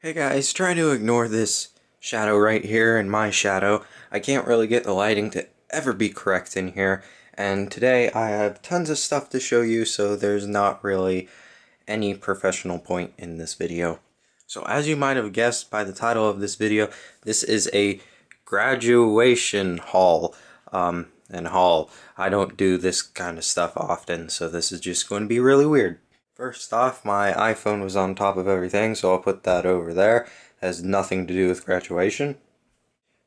Hey guys, try to ignore this shadow right here and my shadow. I can't really get the lighting to ever be correct in here, and today I have tons of stuff to show you, so there's not really any professional point in this video. So as you might have guessed by the title of this video, this is a graduation haul. I don't do this kind of stuff often, so this is just going to be really weird. First off, my iPhone was on top of everything, so I'll put that over there. It has nothing to do with graduation.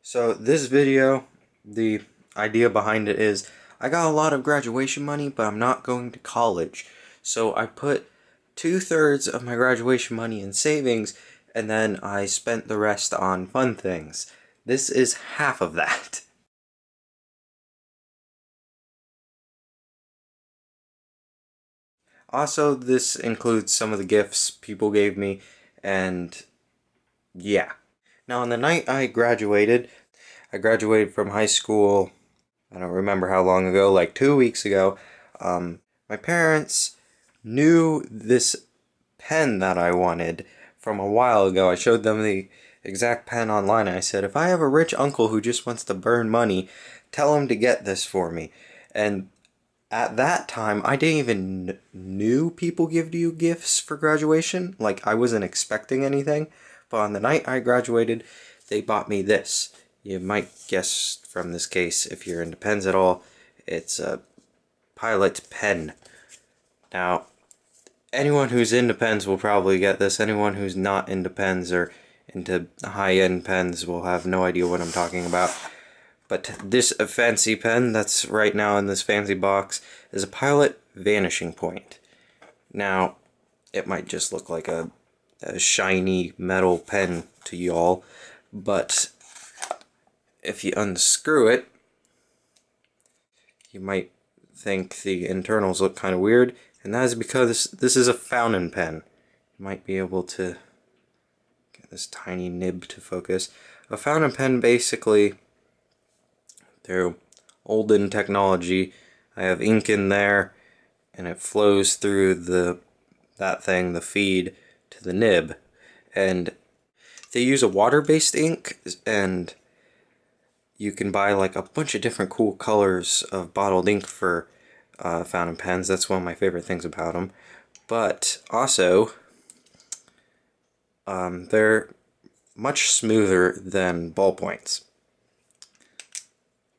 So this video, the idea behind it is, I got a lot of graduation money, but I'm not going to college. So I put 2/3 of my graduation money in savings, and then I spent the rest on fun things. This is half of that. Also, this includes some of the gifts people gave me, and yeah. Now, on the night I graduated from high school, I don't remember how long ago, like 2 weeks ago. My parents knew this pen that I wanted from a while ago. I showed them the exact pen online, and I said, if I have a rich uncle who just wants to burn money, tell him to get this for me. And at that time, I didn't even knew people give you gifts for graduation. Like, I wasn't expecting anything. But on the night I graduated, they bought me this. You might guess from this case, if you're into pens at all, it's a Pilot pen. Now, anyone who's into pens will probably get this. Anyone who's not into pens or into high-end pens will have no idea what I'm talking about. But this fancy pen that's right now in this fancy box is a Pilot Vanishing Point. Now, it might just look like a shiny metal pen to y'all, but if you unscrew it, you might think the internals look kind of weird, and that is because this is a fountain pen. You might be able to get this tiny nib to focus. A fountain pen, basically, through olden technology, I have ink in there, and it flows through the feed, to the nib, and they use a water-based ink, and you can buy like a bunch of different cool colors of bottled ink for fountain pens. That's one of my favorite things about them. But also, they're much smoother than ballpoints.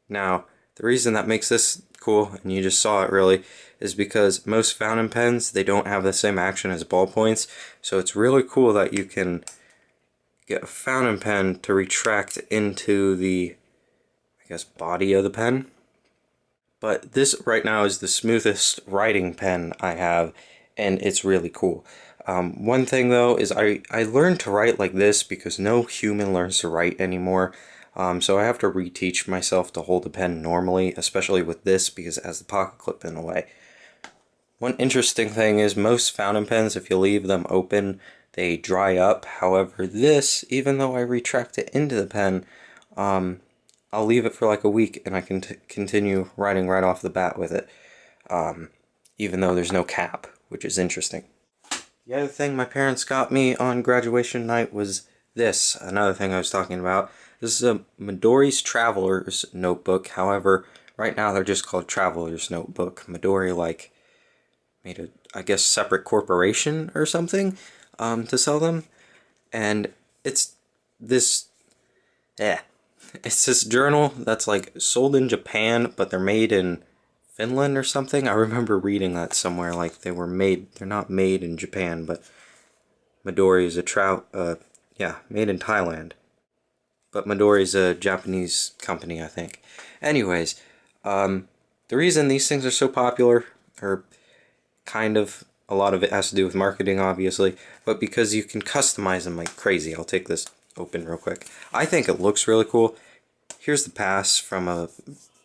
Now, the reason that makes this cool, and you just saw it really, is because most fountain pens, they don't have the same action as ballpoints, so it's really cool that you can get a fountain pen to retract into the, I guess, body of the pen. But this right now is the smoothest writing pen I have, and it's really cool. One thing though is I learned to write like this because no human learns to write anymore. So I have to reteach myself to hold a pen normally, especially with this because it has the pocket clip in the way. One interesting thing is most fountain pens, if you leave them open, they dry up. However, this, even though I retract it into the pen, I'll leave it for like a week and I can continue writing right off the bat with it, even though there's no cap, which is interesting. The other thing my parents got me on graduation night was this, another thing I was talking about. This is a Midori's Traveler's Notebook. However, right now they're just called Traveler's Notebook. Midori, like, made a, I guess, separate corporation or something to sell them. And it's this, it's this journal that's like sold in Japan, but they're made in Finland or something. I remember reading that somewhere, like they're not made in Japan, but Midori is made in Thailand. But Midori's a Japanese company, I think. Anyways, the reason these things are so popular, or kind of, a lot of it has to do with marketing, obviously, but because you can customize them like crazy. I'll take this open real quick. I think it looks really cool. Here's the pass from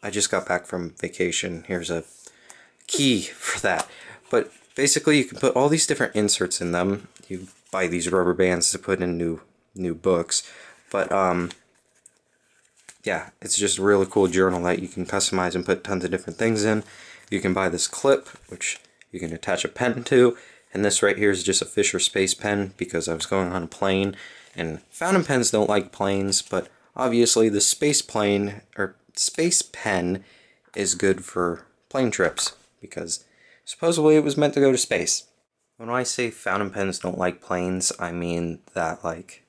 I just got back from vacation. Here's a key for that. But basically, you can put all these different inserts in them. You buy these rubber bands to put in new books. But, yeah, it's just a really cool journal that you can customize and put tons of different things in. You can buy this clip, which you can attach a pen to, and this right here is just a Fisher Space pen because I was going on a plane And fountain pens don't like planes, but obviously the space plane, or space pen, is good for plane trips, because supposedly it was meant to go to space. When I say fountain pens don't like planes, I mean that, like,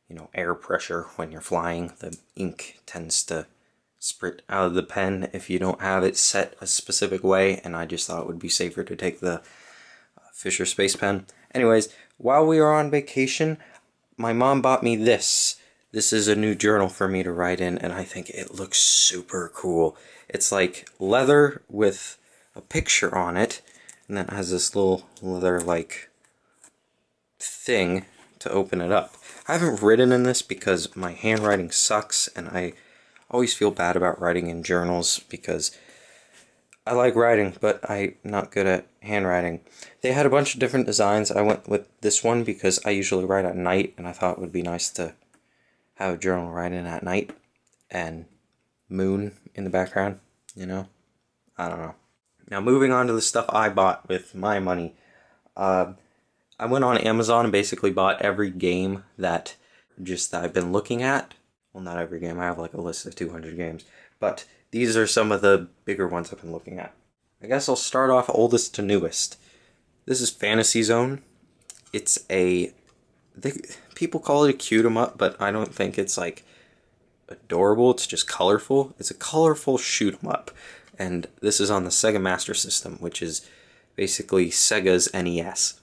you know, air pressure when you're flying, the ink tends to spurt out of the pen if you don't have it set a specific way, and I just thought it would be safer to take the Fisher Space Pen. Anyways, while we were on vacation, my mom bought me this. This is a new journal for me to write in, and I think it looks super cool. It's like leather with a picture on it, and then it has this little leather like thing to open it up. I haven't written in this because my handwriting sucks, and I always feel bad about writing in journals because I like writing, but I'm not good at handwriting. They had a bunch of different designs. I went with this one because I usually write at night, and I thought it would be nice to have a journal write in at night and moon in the background, you know? I don't know. Now moving on to the stuff I bought with my money. I went on Amazon and basically bought every game that I've been looking at. Well, not every game. I have like a list of 200 games. But these are some of the bigger ones I've been looking at. I guess I'll start off oldest to newest. This is Fantasy Zone. It's people call it a cute 'em up, but I don't think it's like adorable. It's just colorful. It's a colorful shoot 'em up. And this is on the Sega Master System, which is basically Sega's NES.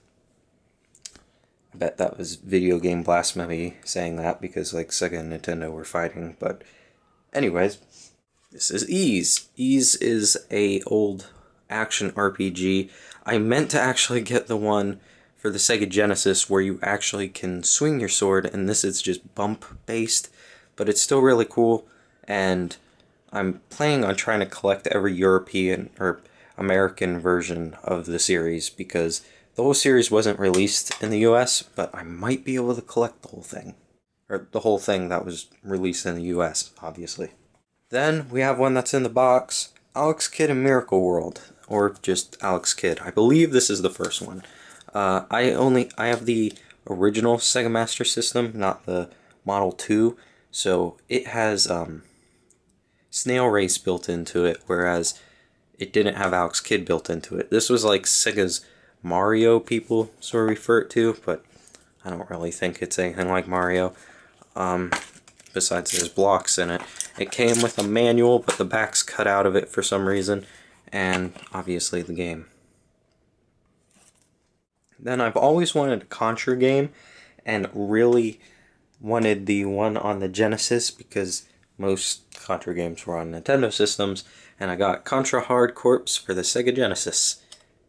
I bet that was video game blasphemy saying that, because like Sega and Nintendo were fighting. But anyways, this is Ys. Ys is a old action RPG. I meant to actually get the one for the Sega Genesis where you actually can swing your sword, and this is just bump based, but it's still really cool, and I'm planning on trying to collect every European or American version of the series, because the whole series wasn't released in the US, but I might be able to collect the whole thing. Or the whole thing that was released in the US, obviously. Then we have one that's in the box, Alex Kidd in Miracle World, or just Alex Kidd. I believe this is the first one. I have the original Sega Master System, not the Model 2, so it has Snail Race built into it, whereas it didn't have Alex Kidd built into it. This was like Sega's Mario, people sort of refer it to, but I don't really think it's anything like Mario. Besides there's blocks in it. It came with a manual, but the back's cut out of it for some reason, and obviously the game. Then I've always wanted a Contra game, and really wanted the one on the Genesis, because most Contra games were on Nintendo systems, and I got Contra Hard Corps for the Sega Genesis.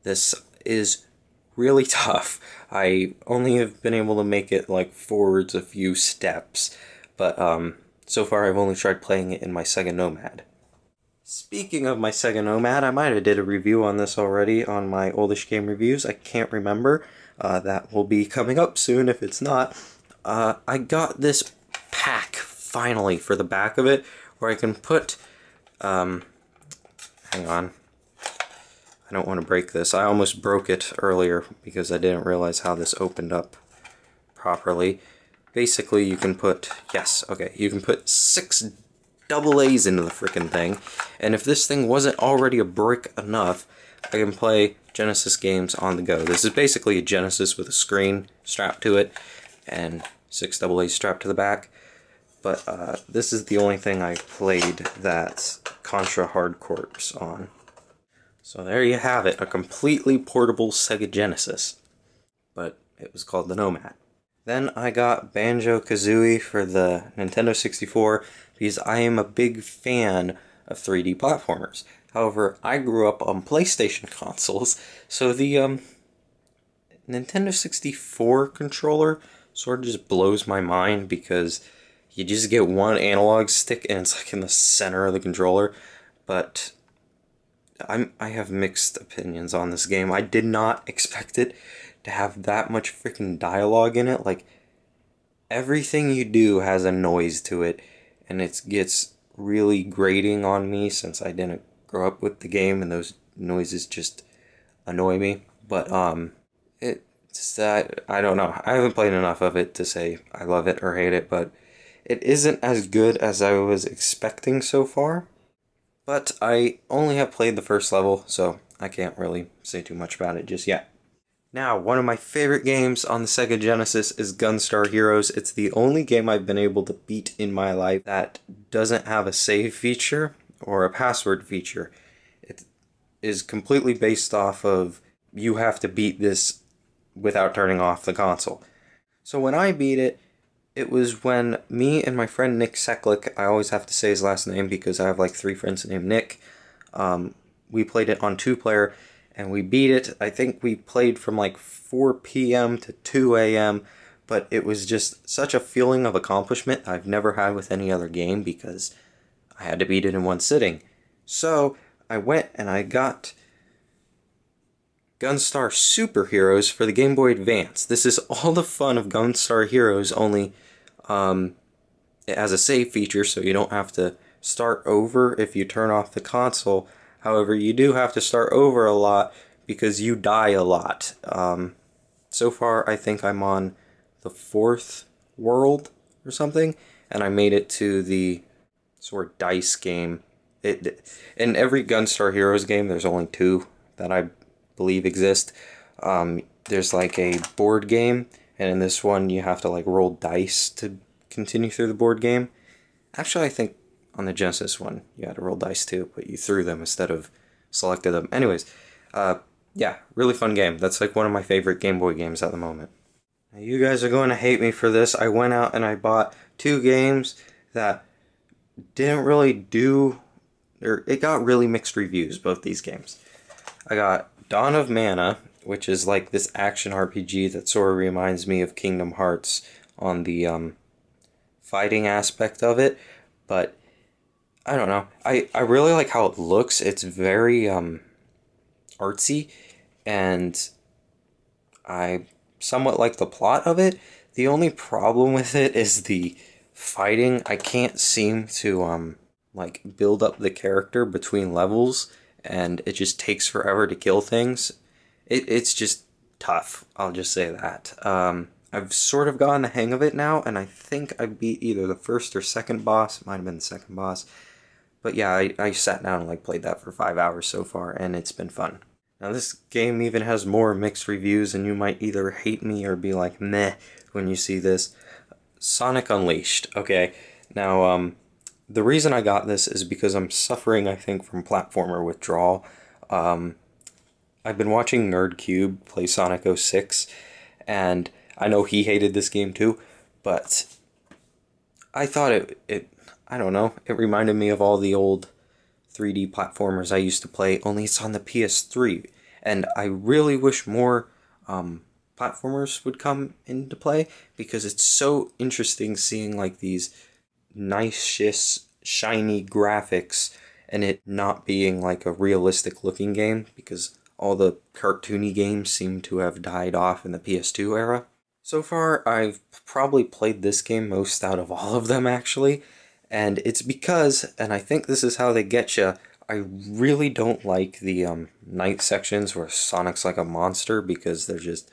This is really tough. I only have been able to make it like forwards a few steps, but so far I've only tried playing it in my Sega Nomad. Speaking of my Sega Nomad, I might have did a review on this already on my oldish game reviews. I can't remember. That will be coming up soon if it's not. I got this pack finally for the back of it, where I can put hang on, I don't want to break this. I almost broke it earlier because I didn't realize how this opened up properly. Basically you can put, you can put 6 AA's into the frickin' thing, and if this thing wasn't already a brick enough, I can play Genesis games on the go. This is basically a Genesis with a screen strapped to it, and 6 AA's strapped to the back. But this is the only thing I played that's Contra Hard Corps on. So there you have it, a completely portable Sega Genesis. But it was called the Nomad. Then I got Banjo-Kazooie for the Nintendo 64 because I am a big fan of 3D platformers. However, I grew up on PlayStation consoles, so the Nintendo 64 controller sort of just blows my mind, because you just get one analog stick and it's like in the center of the controller. But I have mixed opinions on this game. I did not expect it to have that much freaking dialogue in it. Like, everything you do has a noise to it, and it gets really grating on me since I didn't grow up with the game, and those noises just annoy me. But I don't know. I haven't played enough of it to say I love it or hate it, but it isn't as good as I was expecting so far. But I only have played the first level, so I can't really say too much about it just yet. Now, one of my favorite games on the Sega Genesis is Gunstar Heroes. It's the only game I've been able to beat in my life that doesn't have a save feature or a password feature. It is completely based off of you have to beat this without turning off the console. So when I beat it, it was when me and my friend Nick Seklik, I always have to say his last name because I have like 3 friends named Nick, we played it on 2-player, and we beat it. I think we played from like 4 p.m. to 2 a.m., but it was just such a feeling of accomplishment I've never had with any other game because I had to beat it in one sitting. So I went and I got Gunstar Super Heroes for the Game Boy Advance. This is all the fun of Gunstar Heroes, only it has a save feature, so you don't have to start over if you turn off the console. However, you do have to start over a lot because you die a lot. So far, I think I'm on the 4th world or something, and I made it to the sort of dice game. In every Gunstar Heroes game, there's only 2 that I believe exist. There's like a board game, and in this one, you have to like roll dice to continue through the board game. Actually, I think on the Genesis one, you had to roll dice too, but you threw them instead of selected them. Anyways, yeah, really fun game. That's like one of my favorite Game Boy games at the moment. Now, you guys are going to hate me for this. I went out and I bought 2 games that didn't really do, or it got really mixed reviews, both these games. I got Dawn of Mana, which is like this action RPG that sort of reminds me of Kingdom Hearts on the fighting aspect of it, but I don't know. I really like how it looks. It's very artsy, and I somewhat like the plot of it. The only problem with it is the fighting. I can't seem to like build up the character between levels, and it just takes forever to kill things. It's just tough, I'll just say that. I've sort of gotten the hang of it now, and I think I beat either the first or second boss. It might have been the second boss. But yeah, I sat down and like played that for 5 hours so far, and it's been fun. Now this game even has more mixed reviews, and you might either hate me or be like, meh, when you see this. Sonic Unleashed. Okay, now, the reason I got this is because I'm suffering, I think, from platformer withdrawal. I've been watching NerdCube play Sonic 06, and I know he hated this game too, but I thought I don't know, it reminded me of all the old 3D platformers I used to play, only it's on the PS3, and I really wish more platformers would come into play, because it's so interesting seeing like these nice, shiny graphics, and it not being like a realistic looking game, because all the cartoony games seem to have died off in the PS2 era. So far, I've probably played this game most out of all of them, actually, and it's because, and I think this is how they get you, I really don't like the night sections where Sonic's like a monster, because they're just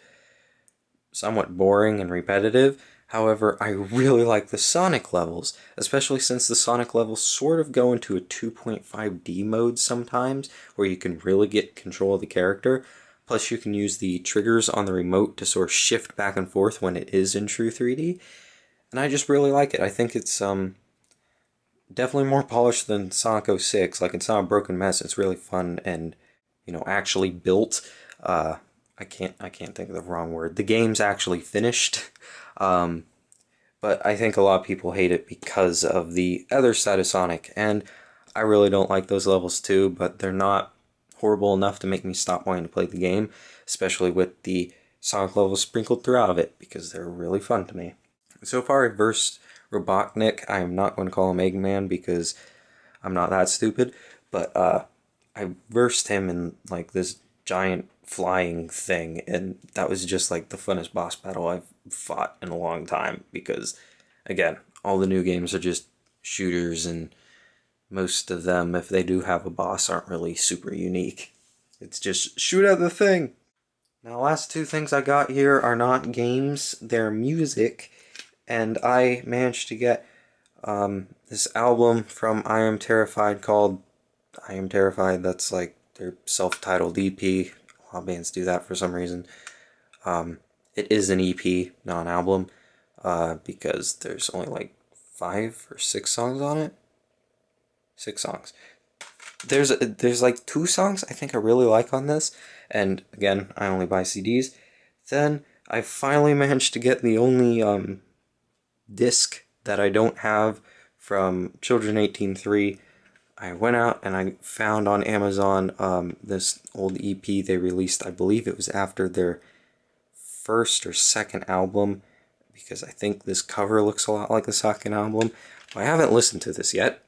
somewhat boring and repetitive. However, I really like the Sonic levels, especially since the Sonic levels sort of go into a 2.5D mode sometimes, where you can really get control of the character. Plus, you can use the triggers on the remote to sort of shift back and forth when it is in true 3D. And I just really like it. I think it's definitely more polished than Sonic 06. Like, it's not a broken mess. It's really fun and, you know, actually built. I can't think of the wrong word. The game's actually finished. But I think a lot of people hate it because of the other side of Sonic, and I really don't like those levels too, but they're not horrible enough to make me stop wanting to play the game, especially with the Sonic levels sprinkled throughout it, because they're really fun to me. So far, I versed Robotnik. I am not going to call him Eggman because I'm not that stupid, but I versed him in like this giant flying thing, and that was just like the funnest boss battle I've fought in a long time, because again, all the new games are just shooters, and most of them, if they do have a boss, aren't really super unique. It's just shoot at the thing. Now, the last two things I got here are not games, they're music, and I managed to get this album from I Am Terrified called I Am Terrified. That's like their self-titled EP. A lot of bands do that for some reason. It is an EP, not an album, because there's only like 5 or 6 songs on it. 6 songs. There's like 2 songs I think I really like on this, and again, I only buy CDs. Then I finally managed to get the only disc that I don't have from Children 18-3. I went out and I found on Amazon this old EP they released. I believe it was after their first or second album, because I think this cover looks a lot like the second album. I haven't listened to this yet.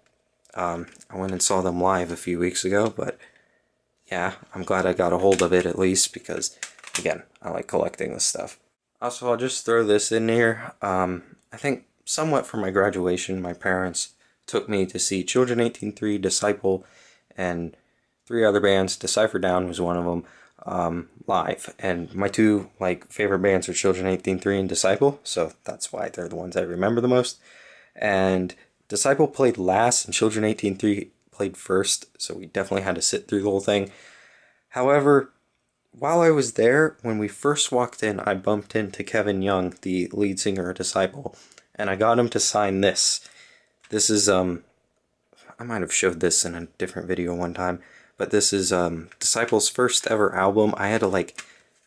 I went and saw them live a few weeks ago, but yeah, I'm glad I got a hold of it at least, because again, I like collecting this stuff. Also, I'll just throw this in here. I think somewhat for my graduation, my parents took me to see Children 18-3, Disciple, and 3 other bands. Decipher Down was one of them, live. And my 2 favorite bands are Children 18-3 and Disciple, so that's why they're the ones I remember the most. And Disciple played last and Children 18-3 played first, so we definitely had to sit through the whole thing. However, while I was there, when we first walked in, I bumped into Kevin Young, the lead singer of Disciple, and I got him to sign this. This is, I might have showed this in a different video one time, but this is Disciple's first ever album. I had to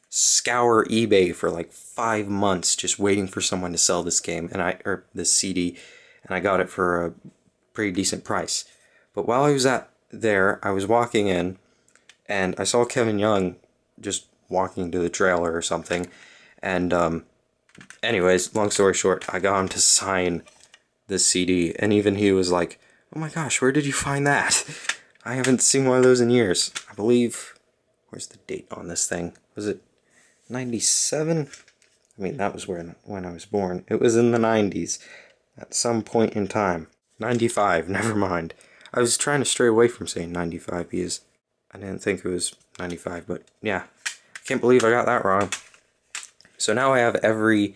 scour eBay for 5 months just waiting for someone to sell this game, or this CD, and I got it for a pretty decent price. But while I was there, I was walking in, and I saw Kevin Young just walking to the trailer or something, and anyways, long story short, I got him to sign this CD, and even he was like, "Oh my gosh, where did you find that? I haven't seen one of those in years." I believe, where's the date on this thing? Was it 97? I mean, that was when I was born. It was in the 90s, at some point in time. 95, never mind. I was trying to stray away from saying 95 because I didn't think it was 95, but yeah. I can't believe I got that wrong. So now I have every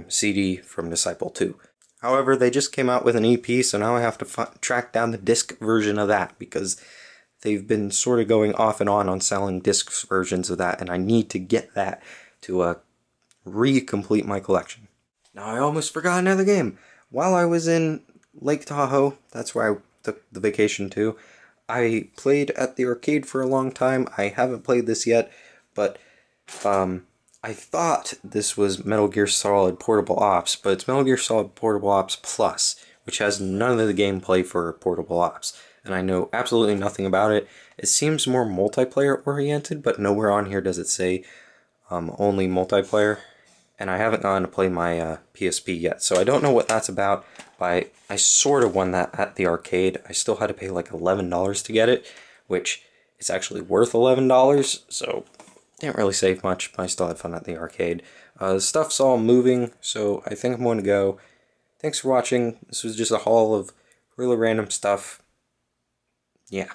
CD from Disciple 2. However, they just came out with an EP, so now I have to track down the disc version of that, because they've been sort of going off and on selling disc versions of that, and I need to get that to re-complete my collection. Now, I almost forgot another game. While I was in Lake Tahoe, that's where I took the vacation to, I played at the arcade for a long time. I haven't played this yet, but I thought this was Metal Gear Solid Portable Ops, but it's Metal Gear Solid Portable Ops Plus, which has none of the gameplay for Portable Ops, and I know absolutely nothing about it. It seems more multiplayer oriented, but nowhere on here does it say only multiplayer, and I haven't gone to play my PSP yet, so I don't know what that's about. But I sort of won that at the arcade. I still had to pay like $11 to get it, which is actually worth $11, so didn't really save much, but I still had fun at the arcade. The stuff's all moving, so I think I'm going to go. Thanks for watching. This was just a haul of really random stuff. Yeah.